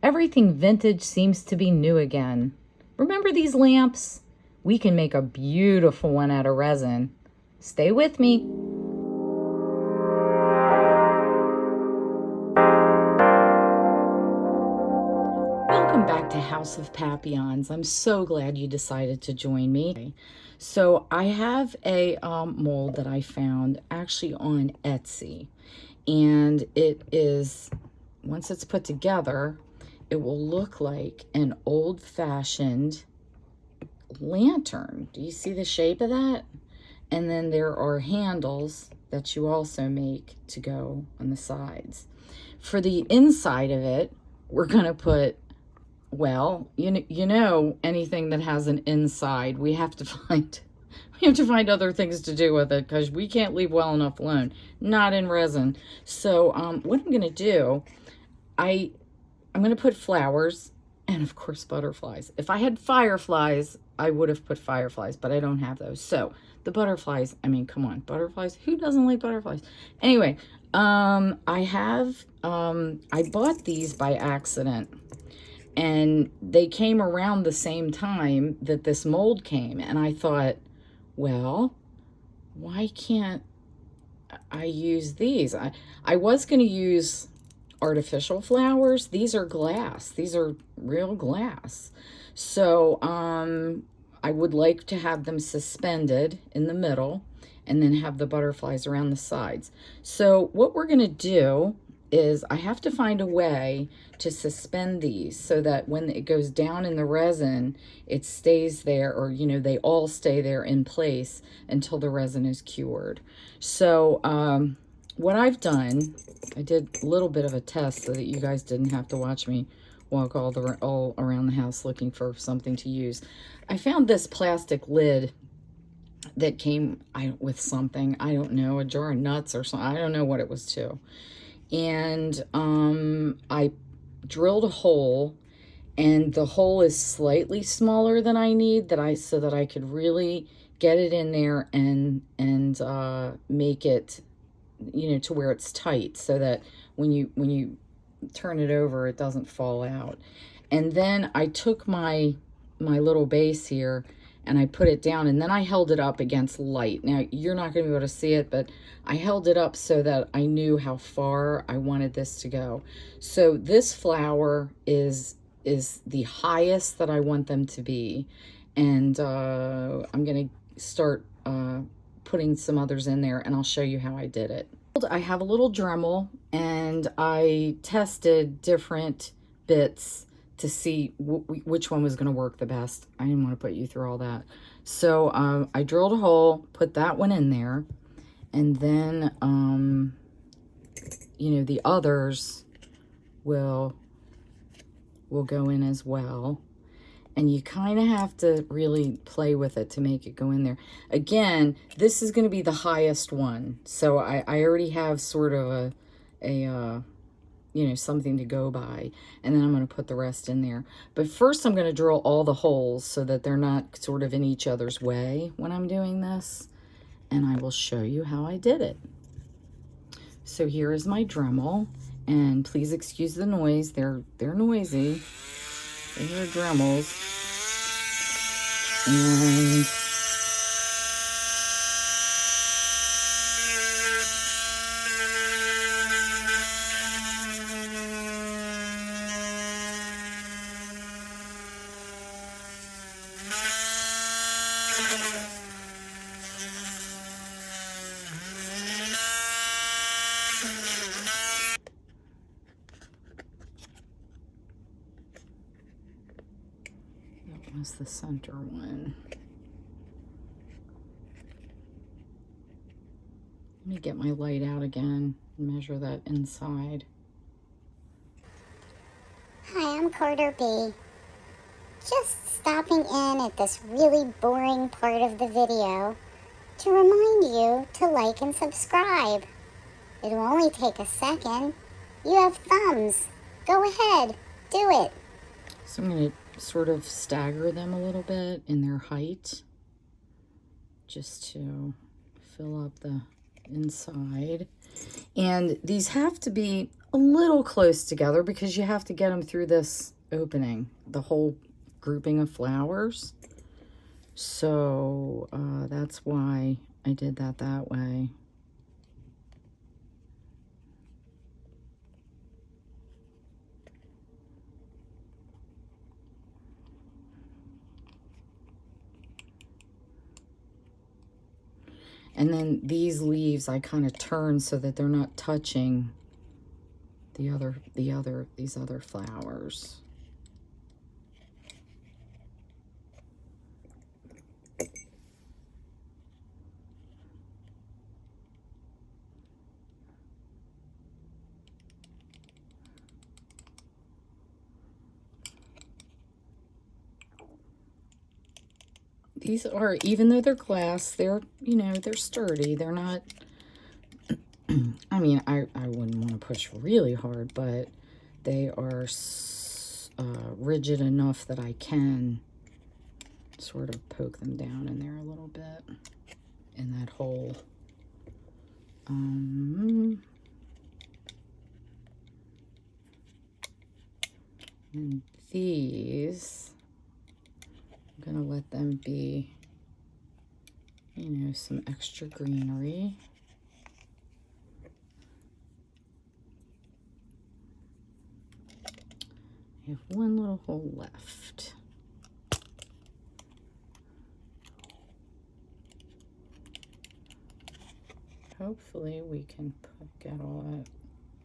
Everything vintage seems to be new again. Remember these lamps? We can make a beautiful one out of resin. Stay with me. Welcome back to House of Papillons. I'm so glad you decided to join me. So I have a mold that I found actually on Etsy. And it is, once it's put together, it will look like an old-fashioned lantern. Do you see the shape of that? And then there are handles that you also make to go on the sides. For the inside of it, we're going to put, well, you know, anything that has an inside, we have to find other things to do with it, because we can't leave well enough alone. Not in resin. So what I'm going to do, I'm going to put flowers and, of course, butterflies. If I had fireflies, I would have put fireflies, but I don't have those. So the butterflies, I mean, come on, butterflies. Who doesn't like butterflies? Anyway, I bought these by accident. And they came around the same time that this mold came. And I thought, well, why can't I use these? I was going to use artificial flowers. These are glass. These are real glass. So I would like to have them suspended in the middle and then have the butterflies around the sides. So what we're going to do is I have to find a way to suspend these so that when it goes down in the resin, it stays there, or, you know, they all stay there in place until the resin is cured. So what I've done, I did a little bit of a test so that you guys didn't have to watch me walk all around the house looking for something to use. I found this plastic lid that came with something, I don't know, a jar of nuts or something. I don't know what it was to. And I drilled a hole, and the hole is slightly smaller than I need, so that I could really get it in there and make it, you know, to where it's tight, so that when you turn it over, it doesn't fall out. And then I took my little base here and I put it down, and then I held it up against light. Now, you're not going to be able to see it, but I held it up so that I knew how far I wanted this to go. So this flower is the highest that I want them to be. And I'm going to start putting some others in there, and I'll show you how I did it. I have a little Dremel, and I tested different bits to see which one was going to work the best. I didn't want to put you through all that. So I drilled a hole, put that one in there, and then, you know, the others will go in as well. And you kind of have to really play with it to make it go in there. Again, this is going to be the highest one. So I already have sort of a you know, something to go by, and then I'm going to put the rest in there. But first I'm going to drill all the holes so that they're not sort of in each other's way when I'm doing this, and I will show you how I did it. So here is my Dremel, and please excuse the noise. They're noisy. These are Dremels. And that was the center one. Let me get my light out again and measure that inside. Hi, I'm Carter B. Just stopping in at this really boring part of the video to remind you to like and subscribe. It'll only take a second. You have thumbs. Go ahead, do it. So I'm going to sort of stagger them a little bit in their height, just to fill up the inside. And these have to be a little close together because you have to get them through this opening, the whole grouping of flowers. So that's why I did that way. And then these leaves I kind of turn so that they're not touching these other flowers. These are, even though they're glass, they're, you know, they're sturdy. They're not, I mean, I wouldn't want to push really hard, but they are rigid enough that I can sort of poke them down in there a little bit in that hole. And these, I'm gonna let them be, you know, some extra greenery. I have one little hole left. Hopefully we can get all that.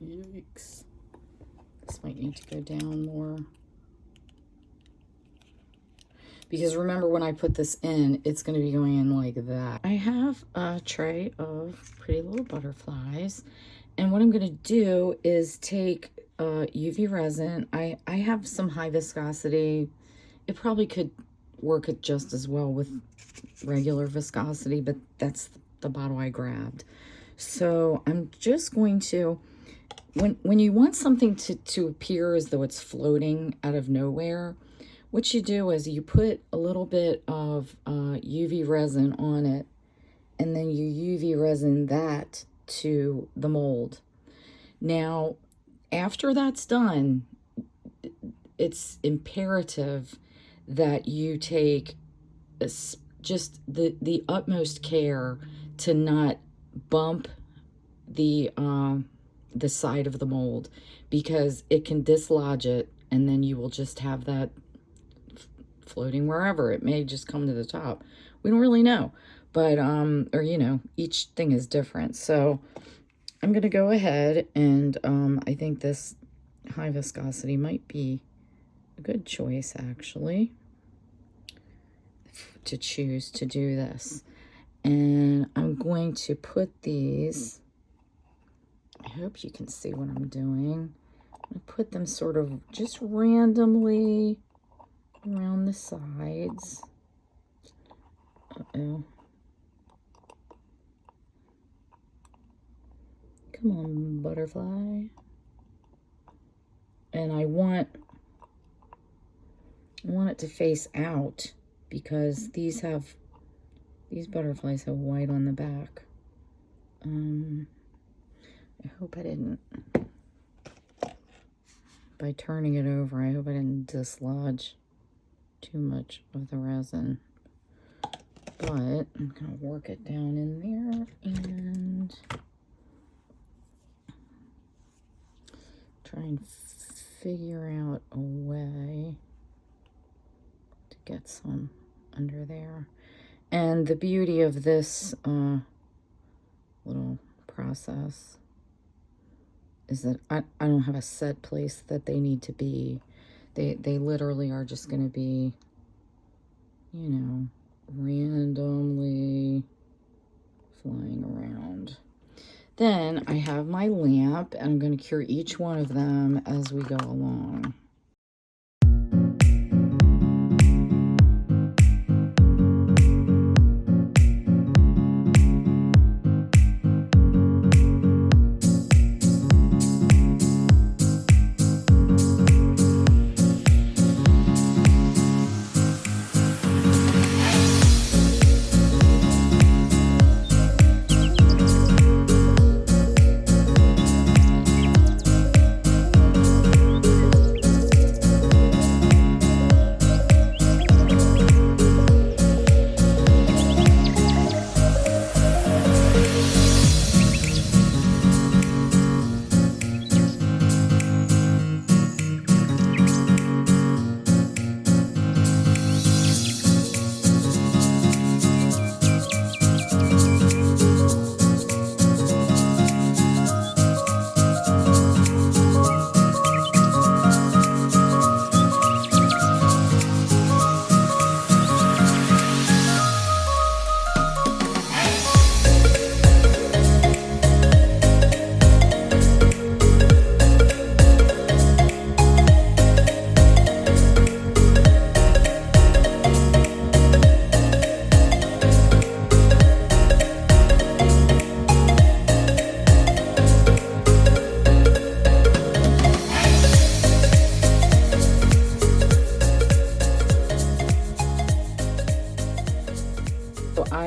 Yikes. This might need to go down more. Because remember, when I put this in, it's going to be going in like that. I have a tray of pretty little butterflies. And what I'm going to do is take UV resin. I have some high viscosity. It probably could work it just as well with regular viscosity, but that's the bottle I grabbed. So I'm just going to, when you want something to appear as though it's floating out of nowhere, what you do is you put a little bit of UV resin on it, and then you UV resin that to the mold. Now, after that's done, it's imperative that you take just the utmost care to not bump the side of the mold, because it can dislodge it, and then you will just have that floating wherever. It may just come to the top. We don't really know, but or you know, each thing is different. So I'm gonna go ahead and I think this high viscosity might be a good choice actually to choose to do this. And I'm going to put these, I hope you can see what I'm doing. I'm gonna put them sort of just randomly around the sides. Uh-oh. Come on, butterfly. And I want it to face out, because these butterflies have white on the back. I hope I didn't, by turning it over, I hope I didn't dislodge too much of the resin. But I'm gonna work it down in there and try and figure out a way to get some under there. And the beauty of this little process is that I don't have a set place that they need to be. They literally are just going to be, you know, randomly flying around. Then I have my lamp, and I'm going to cure each one of them as we go along.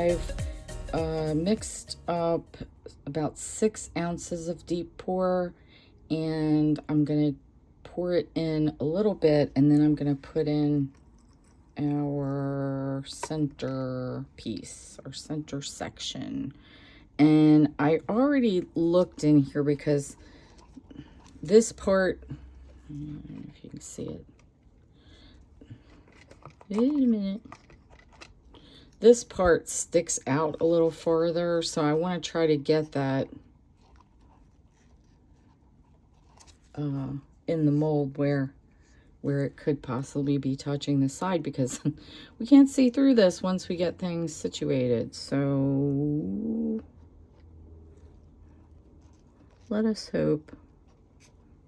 I've mixed up about 6 ounces of deep pour, and I'm going to pour it in a little bit, and then I'm going to put in our center piece, our center section. And I already looked in here because this part, I don't know if you can see it. Wait a minute. This part sticks out a little farther, so I want to try to get that in the mold where it could possibly be touching the side, because we can't see through this once we get things situated. So let us hope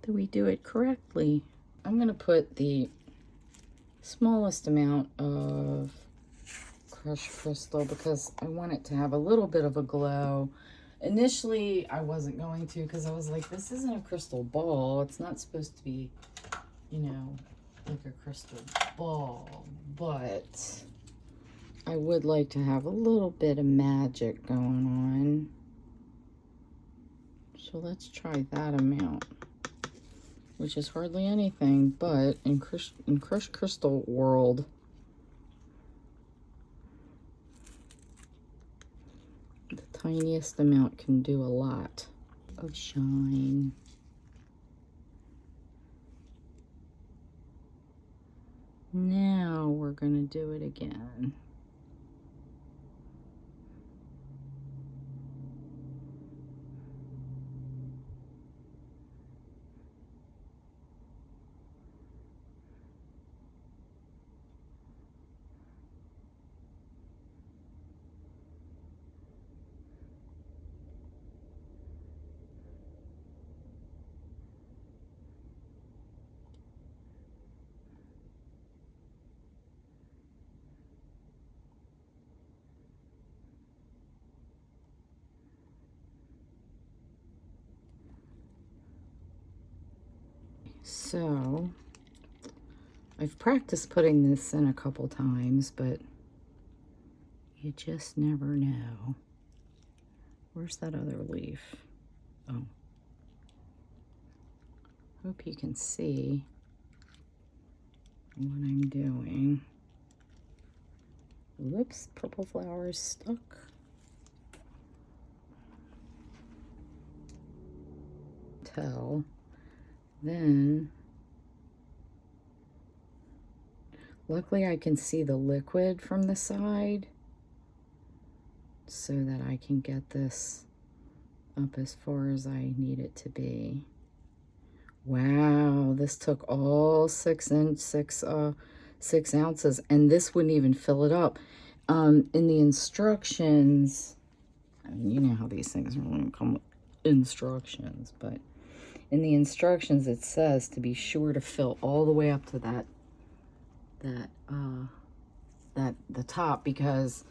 that we do it correctly. I'm going to put the smallest amount of crushed crystal because I want it to have a little bit of a glow. Initially, I wasn't going to, because I was like, this isn't a crystal ball. It's not supposed to be, you know, like a crystal ball. But I would like to have a little bit of magic going on. So let's try that amount, which is hardly anything, but in crushed crystal world, the tiniest amount can do a lot of shine. Now we're going to do it again. So, I've practiced putting this in a couple times, but you just never know. Where's that other leaf? Oh. Hope you can see what I'm doing. Whoops, purple flowers stuck. Then, luckily I can see the liquid from the side so that I can get this up as far as I need it to be. Wow, this took all 6 ounces, and this wouldn't even fill it up. In the instructions, I mean, you know how these things really come with instructions, but in the instructions it says to be sure to fill all the way up to the top, because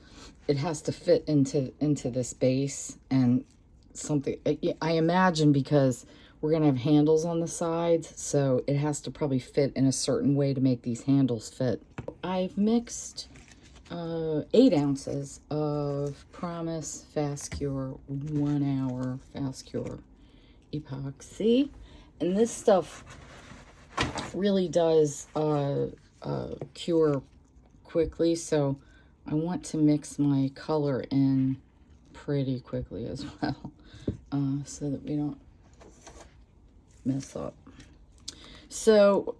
it has to fit into this base. And something, I imagine, because we're gonna have handles on the sides, so it has to probably fit in a certain way to make these handles fit. I've mixed 8 ounces of Promise Fast Cure 1 hour Fast Cure epoxy, and this stuff really does cure quickly, so I want to mix my color in pretty quickly as well, so that we don't mess up. So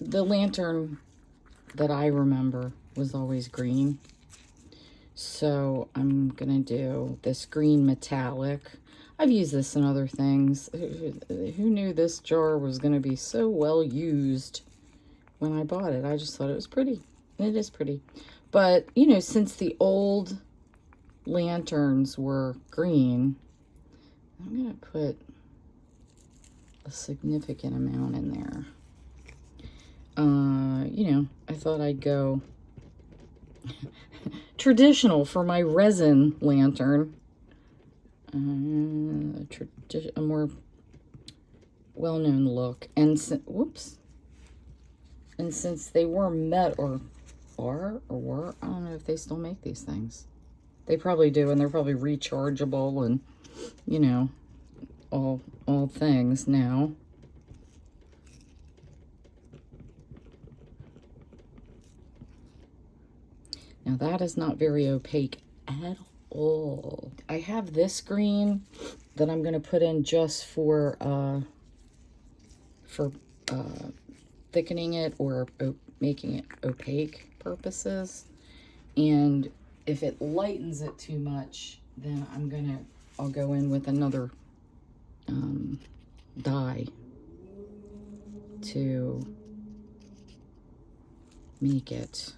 the lantern that I remember was always green, so I'm gonna do this green metallic. I've used this in other things. Who knew this jar was going to be so well used when I bought it? I just thought it was pretty. It is pretty. But, you know, since the old lanterns were green, I'm going to put a significant amount in there. You know, I thought I'd go traditional for my resin lantern. A more well-known look, and whoops, and since they were metal, or are or were. I don't know if they still make these things. They probably do, and they're probably rechargeable and, you know, all things now. Now that is not very opaque at all. I have this green that I'm going to put in just for thickening it or making it opaque purposes. And if it lightens it too much, then I'll go in with another dye to make it.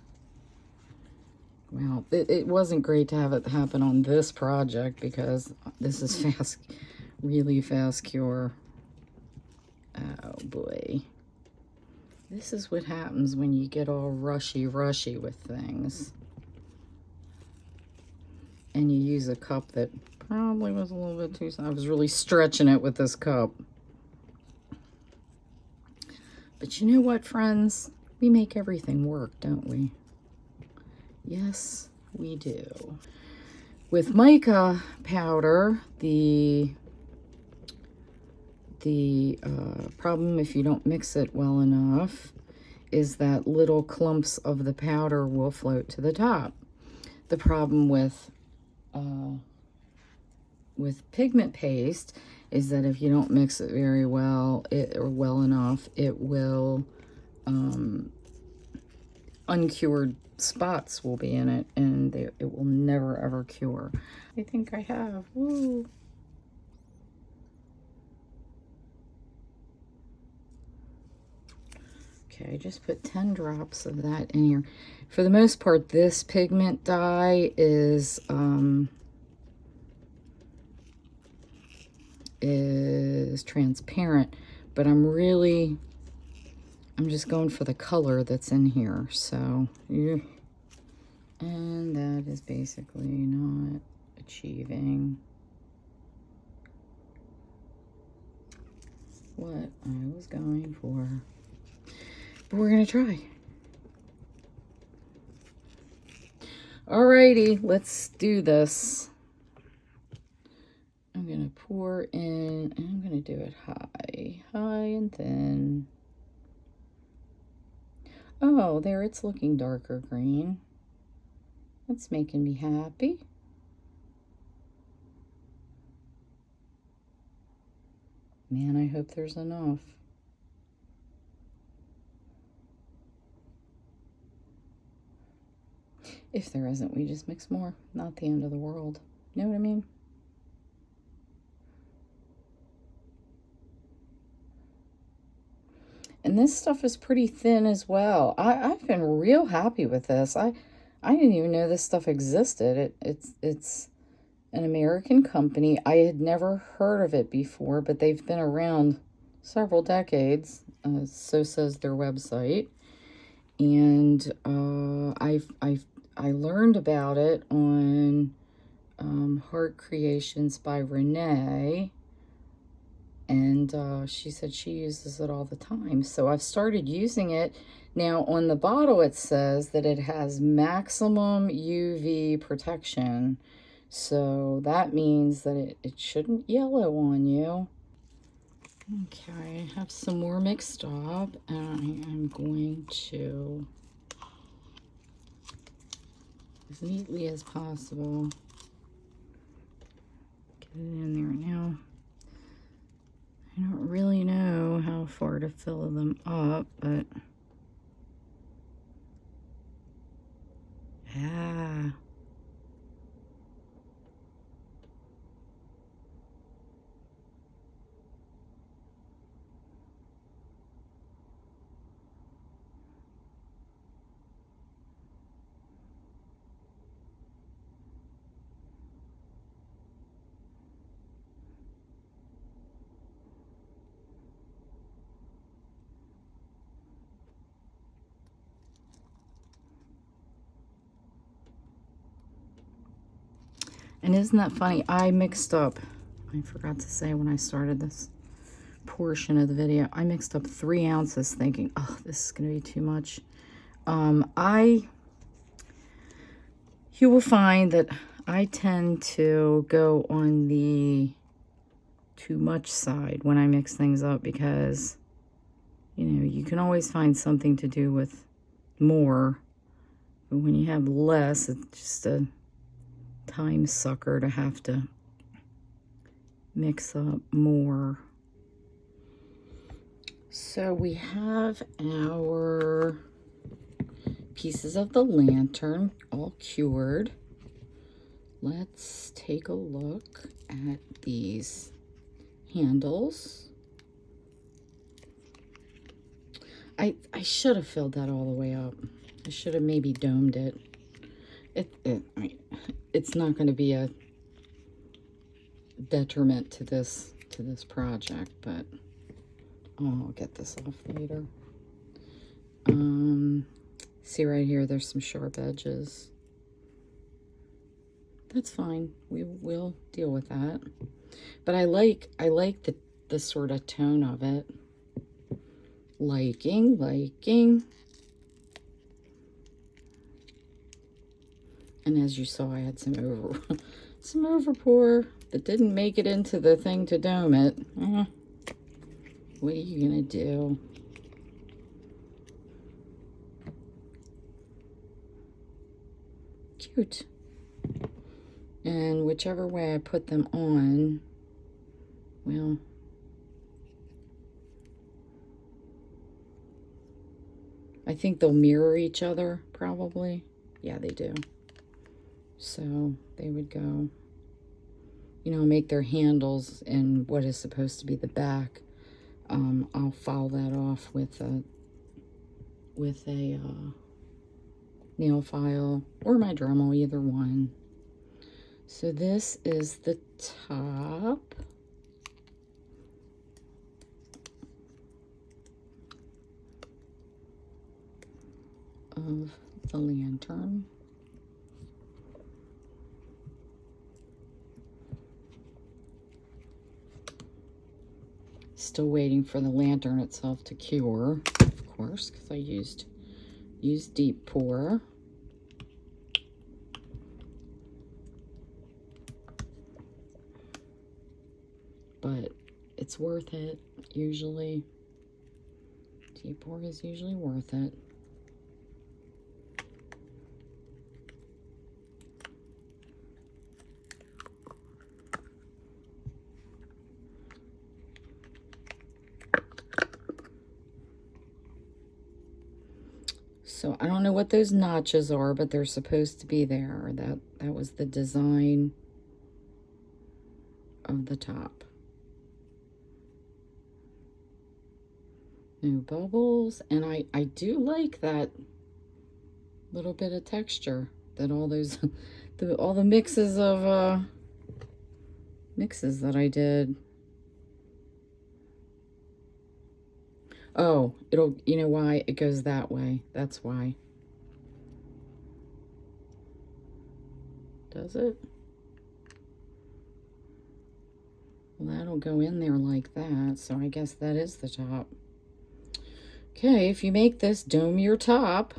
Well, it wasn't great to have it happen on this project because this is fast, really fast cure. Oh boy. This is what happens when you get all rushy with things. And you use a cup that probably was a little bit too, I was really stretching it with this cup. But you know what, friends? We make everything work, don't we? Yes, we do. With mica powder, the problem if you don't mix it well enough is that little clumps of the powder will float to the top. The problem with pigment paste is that if you don't mix it very well or well enough, it will uncured spots will be in it, and it will never ever cure. I think I have. Woo. Okay, just put 10 drops of that in here. For the most part, this pigment dye is transparent, but I'm just going for the color that's in here. So, yeah. And that is basically not achieving what I was going for. But we're going to try. Alrighty, let's do this. I'm going to pour in, and I'm going to do it high and thin. Oh, there, it's looking darker green. That's making me happy. Man, I hope there's enough. If there isn't, we just mix more. Not the end of the world. You know what I mean? And this stuff is pretty thin as well. I've been real happy with this. I didn't even know this stuff existed. It's an American company. I had never heard of it before, but they've been around several decades. So says their website. And I learned about it on Heart Creations by Renee. And she said she uses it all the time. So I've started using it. Now on the bottle it says that it has maximum UV protection. So that means that it shouldn't yellow on you. Okay, I have some more mixed up. And I am going to, as neatly as possible, get it in there now. I don't really know how far to fill them up, but yeah. And isn't that funny? I mixed up, I forgot to say when I started this portion of the video, I mixed up 3 ounces thinking, oh, this is going to be too much. I You will find that I tend to go on the too much side when I mix things up because, you know, you can always find something to do with more. But when you have less, it's just a time sucker to have to mix up more. So we have our pieces of the lantern all cured. Let's take a look at these handles. I should have filled that all the way up. I should have maybe domed it. I mean, it's not going to be a detriment to this project, but I'll get this off later. See right here, there's some sharp edges. That's fine. We will deal with that. But I like the sort of tone of it. Liking. And as you saw, I had some over pour that didn't make it into the thing to dome it. What are you gonna do? Cute. And whichever way I put them on, well, I think they'll mirror each other, probably. Yeah, they do. So they would go, you know, make their handles in what is supposed to be the back. I'll file that off with a nail file or my Dremel, either one. So this is the top. Of the lantern. Still waiting for the lantern itself to cure, of course, because I used deep pour. But it's worth it, usually. Deep pour is usually worth it. So I don't know what those notches are, but they're supposed to be there. That was the design of the top. No bubbles, and I do like that little bit of texture that all those all the mixes of mixes that I did. Oh, you know why it goes that way? That's why. Does it? Well, that'll go in there like that, so I guess that is the top. Okay, if you make this, dome your top.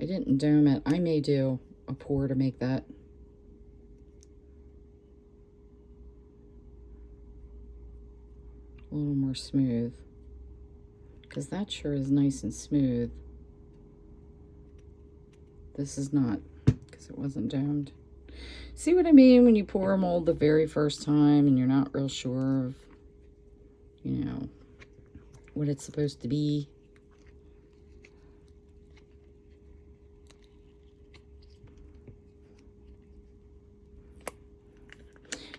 I didn't dome it. I may do a pour to make that a little more smooth, because that sure is nice and smooth. This is not, because it wasn't domed. See what I mean when you pour a mold the very first time and you're not real sure of, you know, what it's supposed to be?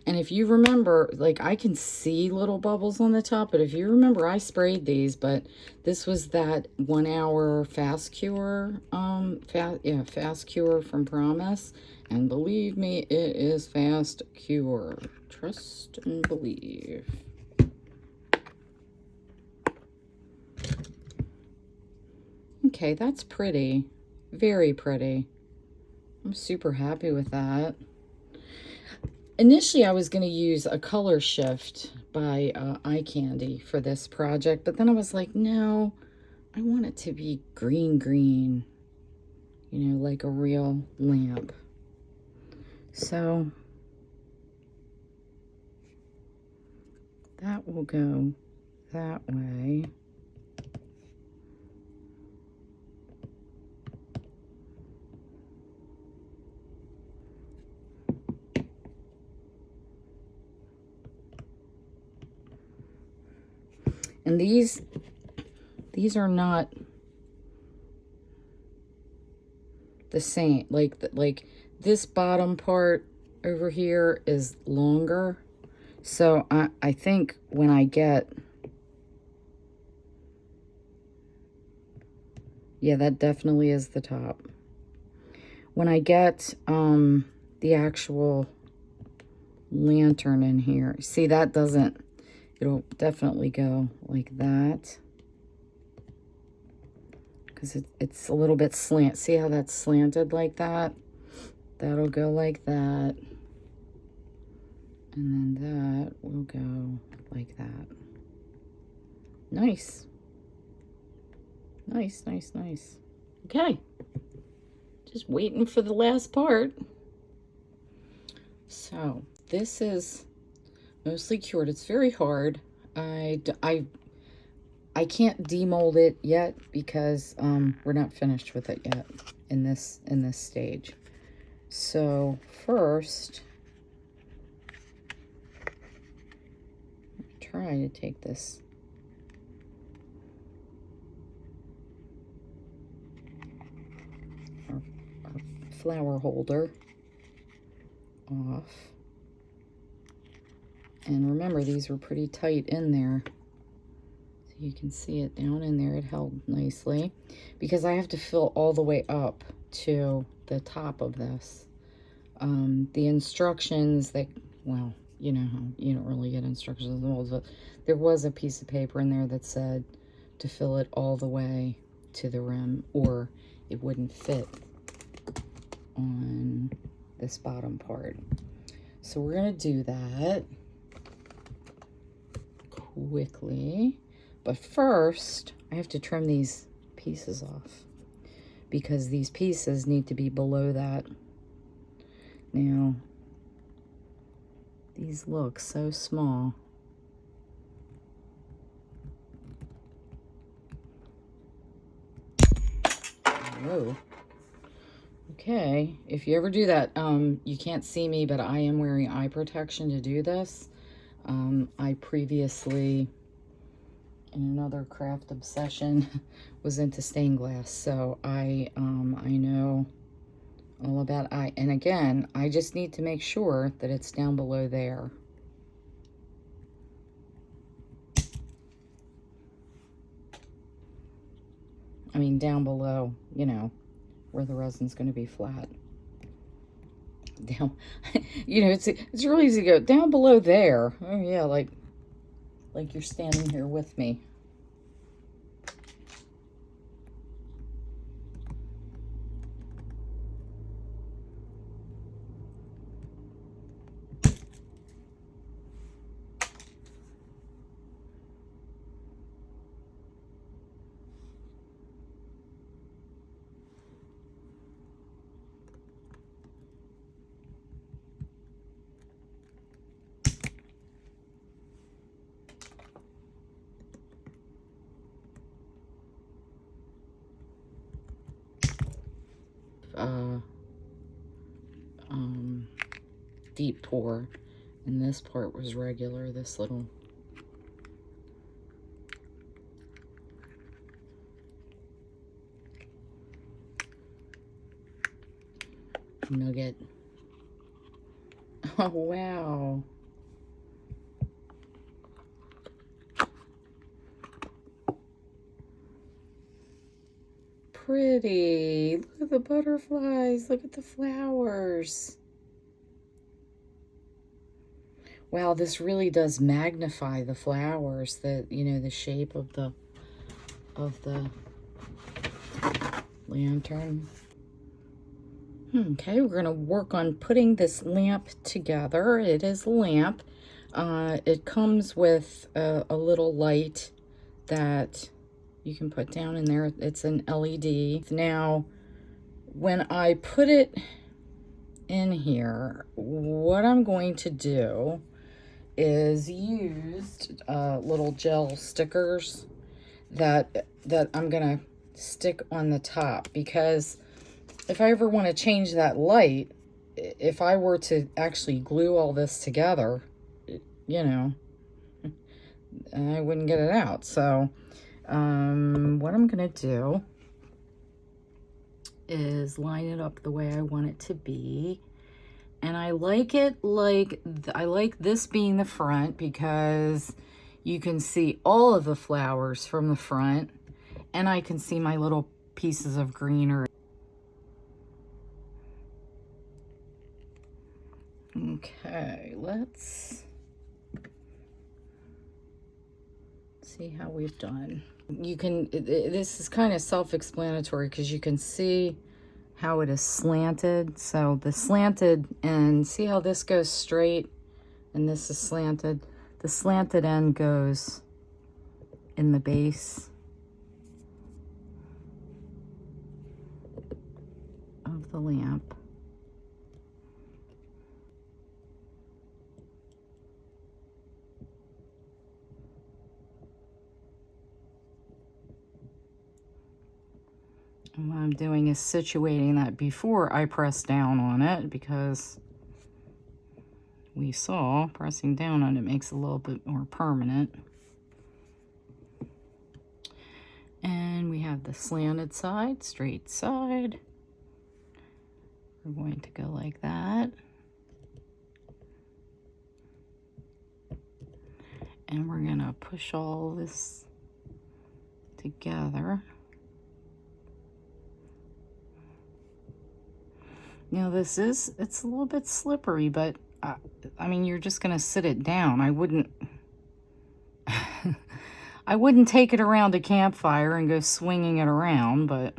And if you remember, like, I can see little bubbles on the top, but if you remember, I sprayed these, but this was that 1 hour fast cure, fast cure from Promise. And believe me, it is fast cure. Trust and believe. Okay, that's pretty. Very pretty. I'm super happy with that. Initially, I was going to use a color shift by Eye Candy for this project, but then I was like, no, I want it to be green. you know, like a real lamp. So that will go that way. And these are not the same. Like this bottom part over here is longer. So I think when I get, yeah, that definitely is the top. When I get the actual lantern in here, see, that doesn't, it'll definitely go like that. Because it's a little bit slant. See how that's slanted like that? That'll go like that. And then that will go like that. Nice. Nice, nice, nice. Okay. Just waiting for the last part. So this is mostly cured. It's very hard. I can't demold it yet because we're not finished with it yet in this stage. So first, try to take this our flower holder off. And remember, these were pretty tight in there. So you can see it down in there. It held nicely because I have to fill all the way up to the top of this. The instructions that, well, you know how you don't really get instructions in the molds, but there was a piece of paper in there that said to fill it all the way to the rim or it wouldn't fit on this bottom part. So we're going to do that quickly, but first I have to trim these pieces off because these pieces need to be below that. Now these look so small. Whoa. Okay, if you ever do that, you can't see me, but I am wearing eye protection to do this. I previously, in another craft obsession, was into stained glass, so I know all about eye. And again, I just need to make sure that it's down below there. I mean, down below, you know, where the resin's going to be flat. Down, you know, it's really easy to go down below there. Oh yeah, like you're standing here with me. Deep pour, and this part was regular, this little nugget. Oh wow, pretty. Look at the butterflies, look at the flowers. Wow, this really does magnify the flowers, the, you know, the shape of the lantern. Okay, we're going to work on putting this lamp together. It is a lamp. It comes with a little light that you can put down in there. It's an LED. Now, when I put it in here, what I'm going to do is use little gel stickers that I'm gonna stick on the top, because if I ever want to change that light, if I were to actually glue all this together, you know, I wouldn't get it out. So what I'm gonna do is line it up the way I want it to be. And I like it like, I like this being the front because you can see all of the flowers from the front, and I can see my little pieces of greenery. Okay, let's see how we've done. You can, this is kind of self-explanatory because you can see how it is slanted. So the slanted end, see how this goes straight and this is slanted? The slanted end goes in the base of the lamp. And what I'm doing is situating that before I press down on it, because we saw pressing down on it makes it a little bit more permanent. And we have the slanted side, straight side. We're going to go like that. And we're going to push all this together. Now this is, it's a little bit slippery, but I mean, you're just going to sit it down. I wouldn't I wouldn't take it around a campfire and go swinging it around, but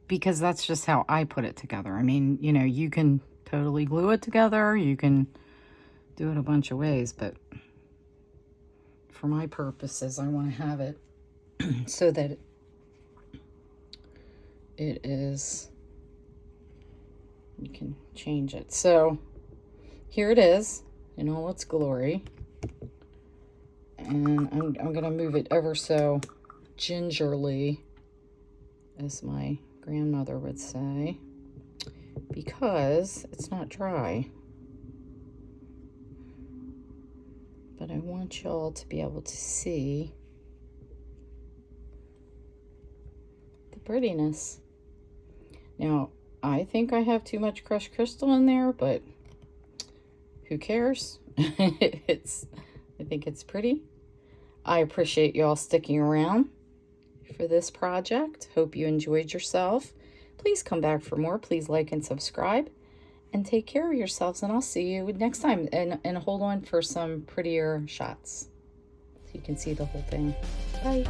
because that's just how I put it together. I mean, you know, you can totally glue it together, you can do it a bunch of ways, but for my purposes, I want to have it so that it is, you can change it. So here it is in all its glory. And I'm going to move it ever so gingerly, as my grandmother would say, because it's not dry. But I want y'all to be able to see the prettiness. Now, I think I have too much crushed crystal in there, but who cares? I think it's pretty. I appreciate y'all sticking around for this project. Hope you enjoyed yourself. Please come back for more. Please like and subscribe. And take care of yourselves, and I'll see you next time. And hold on for some prettier shots so you can see the whole thing. Bye.